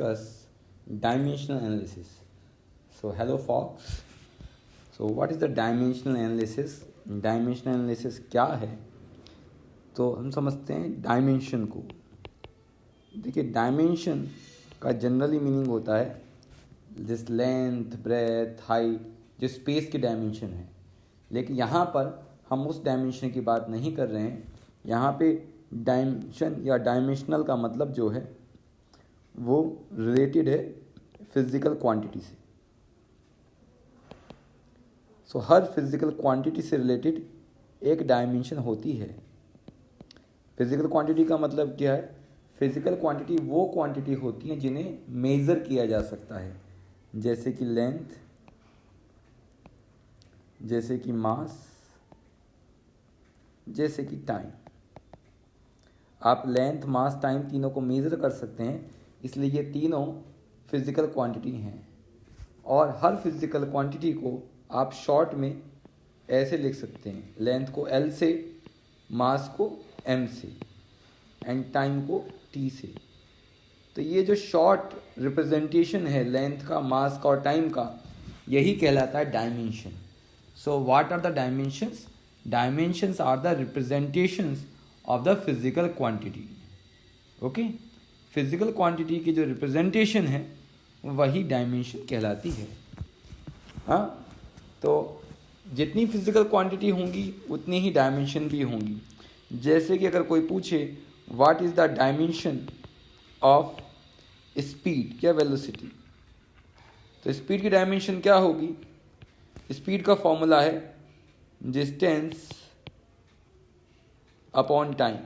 discuss dimensional analysis. So hello folks. So what is the dimensional analysis? Dimensional analysis क्या है? तो हम समझते हैं डायमेंशन को. देखिए डायमेंशन का जनरली मीनिंग होता है जिस लेंथ ब्रेथ हाइट जो स्पेस की डायमेंशन है. लेकिन यहाँ पर हम उस डायमेंशन की बात नहीं कर रहे हैं. यहाँ पे डायमेंशन या डायमेंशनल का मतलब जो है वो रिलेटेड है फिजिकल क्वांटिटी से. सो हर फिजिकल क्वांटिटी से रिलेटेड एक डायमेंशन होती है. फिजिकल क्वांटिटी का मतलब क्या है? फिजिकल क्वांटिटी वो क्वांटिटी होती हैं जिन्हें मेज़र किया जा सकता है, जैसे कि लेंथ, जैसे कि मास, जैसे कि टाइम. आप लेंथ मास टाइम तीनों को मेज़र कर सकते हैं, इसलिए ये तीनों फिजिकल क्वांटिटी हैं. और हर फिजिकल क्वांटिटी को आप शॉर्ट में ऐसे लिख सकते हैं, लेंथ को L से, मास को M से एंड टाइम को T से. तो ये जो शॉर्ट रिप्रेजेंटेशन है लेंथ का, मास का और टाइम का, यही कहलाता है dimension. So what are the dimensions? Dimensions are the representations of the physical quantity. Okay, physical quantity की जो रिप्रेजेंटेशन है वही डायमेंशन कहलाती है. हाँ, तो जितनी फिजिकल क्वांटिटी होंगी उतनी ही डायमेंशन भी होंगी. जैसे कि अगर कोई पूछे what is the dimension of speed या वेलोसिटी, तो स्पीड की डायमेंशन क्या होगी? स्पीड का फॉर्मूला है डिस्टेंस अपॉन टाइम.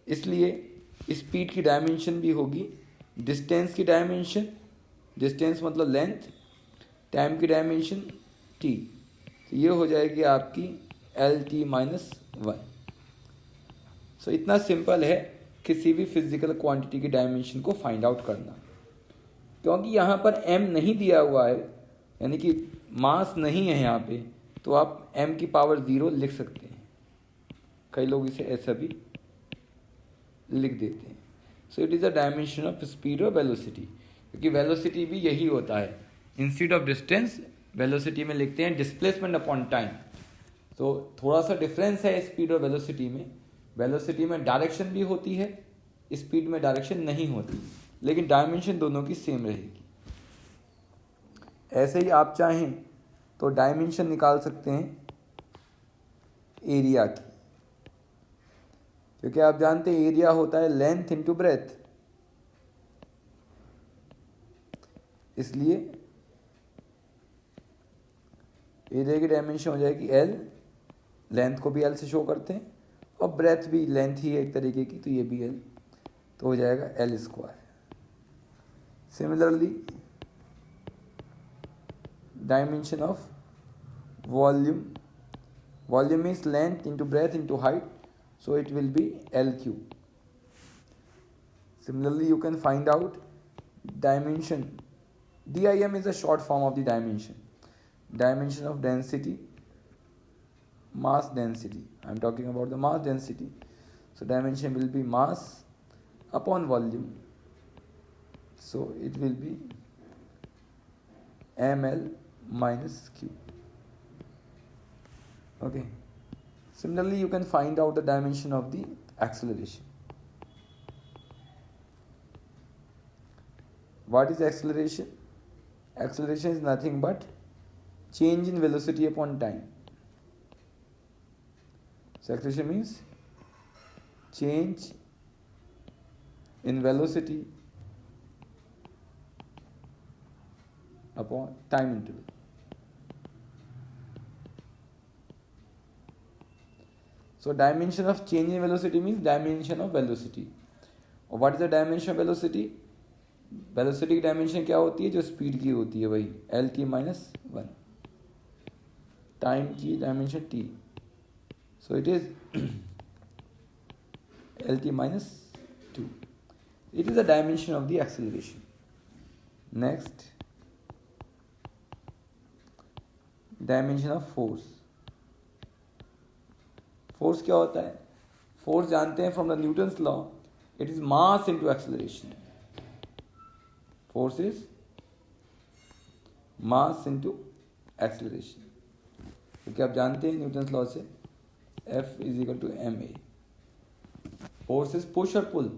इसलिए स्पीड की डायमेंशन भी होगी डिस्टेंस की डायमेंशन, डिस्टेंस मतलब लेंथ, टाइम की डायमेंशन t. तो ये हो जाएगी आपकी LT-1. सो इतना सिंपल है किसी भी फिजिकल क्वांटिटी की डायमेंशन को फाइंड आउट करना. क्योंकि यहाँ पर m नहीं दिया हुआ है, यानी कि मास नहीं है यहाँ पे, तो आप m की पावर 0 लिख सकते हैं. कई लोग इसे ऐसा भी लिख देते हैं. So it is a dimension of speed और वेलोसिटी, क्योंकि वेलोसिटी भी यही होता है. इंस्टेड ऑफ डिस्टेंस वेलोसिटी में लिखते हैं डिस्प्लेसमेंट अपॉन टाइम. तो थोड़ा सा डिफरेंस है स्पीड और वेलोसिटी में. वेलोसिटी में डायरेक्शन भी होती है, स्पीड में डायरेक्शन नहीं होती, लेकिन डायमेंशन दोनों की सेम रहेगी. ऐसे ही आप चाहें तो डायमेंशन निकाल सकते हैं एरिया की, क्योंकि आप जानते हैं एरिया होता है लेंथ इंटू ब्रेथ. इसलिए एरिया की डायमेंशन हो जाएगी L. लेंथ को भी L से शो करते हैं और ब्रेथ भी लेंथ ही है एक तरीके की, तो ये भी L, तो हो जाएगा L². Similarly dimension of volume, volume means length into breadth into height, so it will be L3. Similarly, you can find out dimension. DIM is a short form of the dimension. Dimension of density, mass density. I am talking about the mass density. So dimension will be mass upon volume. So it will be ml minus q. Okay. Similarly, you can find out the dimension of the acceleration. What is acceleration? Acceleration is nothing but change in velocity upon time. So acceleration means change in velocity upon time interval. So dimension of change in velocity means dimension of velocity. और what is the dimension of velocity? Velocity की dimension क्या होती है? जो speed की होती है वही LT-1. टाइम की dimension T. So it is LT-2. It is the dimension of the acceleration. Next, dimension of force. Force क्या होता है? फोर्स जानते हैं from the Newton's law, it is mass into acceleration. Force is mass into acceleration, क्योंकि आप जानते हैं Newton's law से F is equal to ma। Force is push और pull,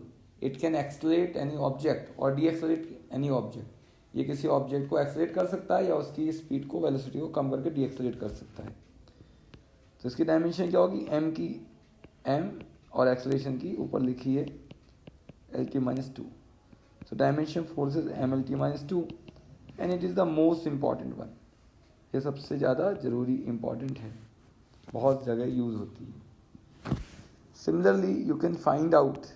it can accelerate any object और decelerate any object. ये किसी object को एक्सेलरेट कर सकता है या उसकी स्पीड को, वेलोसिटी को कम करके डीएक्सेलरेट कर सकता है। तो इसकी डायमेंशन क्या होगी, m की m और एक्सेलरेशन की ऊपर लिखी है LT-2। So dimension force is MLT-2 and it is the most important one. ये सबसे ज़्यादा ज़रूरी इम्पॉर्टेंट है, बहुत जगह यूज़ होती है। Similarly you can find out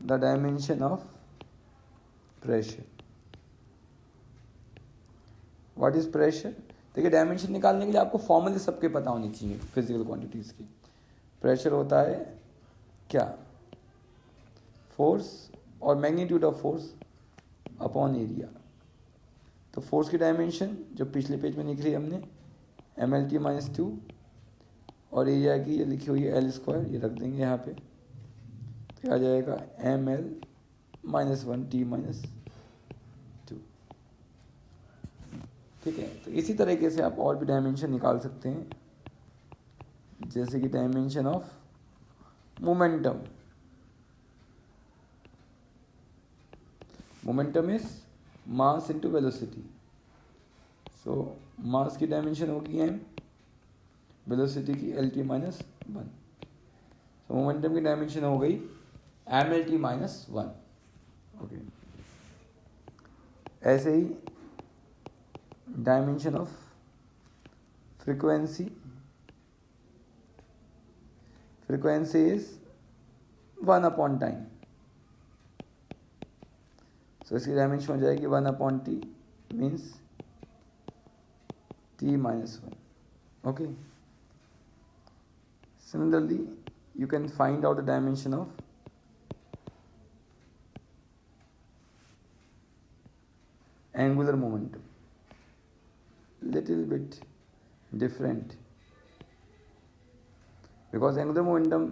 the dimension of pressure. What is pressure? देखिए, डायमेंशन निकालने के लिए आपको फॉर्मूले सबके पता होनी चाहिए फिजिकल क्वांटिटीज़ की। प्रेशर होता है क्या, फोर्स और magnitude of force upon area. तो फोर्स की डायमेंशन जो पिछले पेज में लिख रही है हमने MLT-2 और एरिया की ये लिखी हुई है L², ये रख देंगे यहाँ पे, तो आ जाएगा ML-1T-2। ठीक है, तो इसी तरीके से आप और भी डायमेंशन निकाल सकते हैं, जैसे कि dimension of momentum. Momentum is mass into velocity. So mass की डायमेंशन होगी m, वेलोसिटी की LT-1। सो मोमेंटम की डायमेंशन हो गई MLT-1। ओके, ऐसे ही dimension of frequency, frequency is 1 time. So इसकी डायमेंशन हो जाएगी 1/t means T-1। Okay, similarly you can find out the dimension of angular momentum. Little bit different, because angular momentum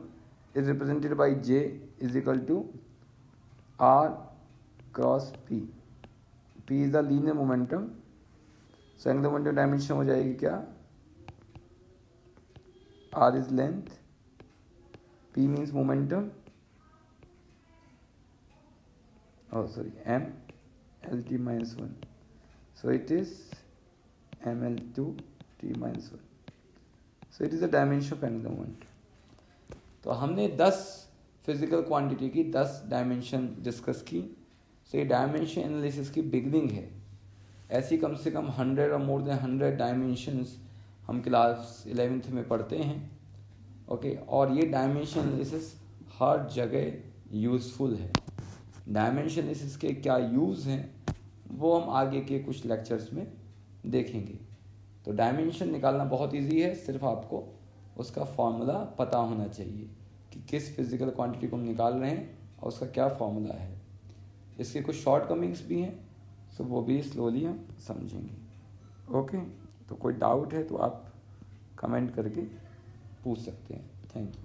is represented by J is equal to R cross P. P is the linear momentum. So angular momentum dimension हो जाएगी क्या, R is length, P means momentum, M LT-1. So it is ML2T-1. So it is the dimension of angular momentum. तो हमने 10 physical quantity की 10 dimension discuss की। सो ये dimension analysis की beginning है। ऐसी कम से कम 100 और मोर देन 100 डायमेंशंस हम क्लास 11th में पढ़ते हैं। ओके, और ये डायमेंशन एनालिसिस हर जगह यूज़फुल है। डायमेंशन एनालिसिस के क्या यूज़ हैं वो हम आगे के कुछ लेक्चर्स में देखेंगे। तो डायमेंशन निकालना बहुत इजी है, सिर्फ आपको उसका फॉर्मूला पता होना चाहिए कि किस फिजिकल क्वांटिटी को हम निकाल रहे हैं और उसका क्या फॉर्मूला है। इसके कुछ शॉर्ट कमिंग्स भी हैं, सो वो भी स्लोली हम समझेंगे। ओके, तो कोई डाउट है तो आप कमेंट करके पूछ सकते हैं। Thank you.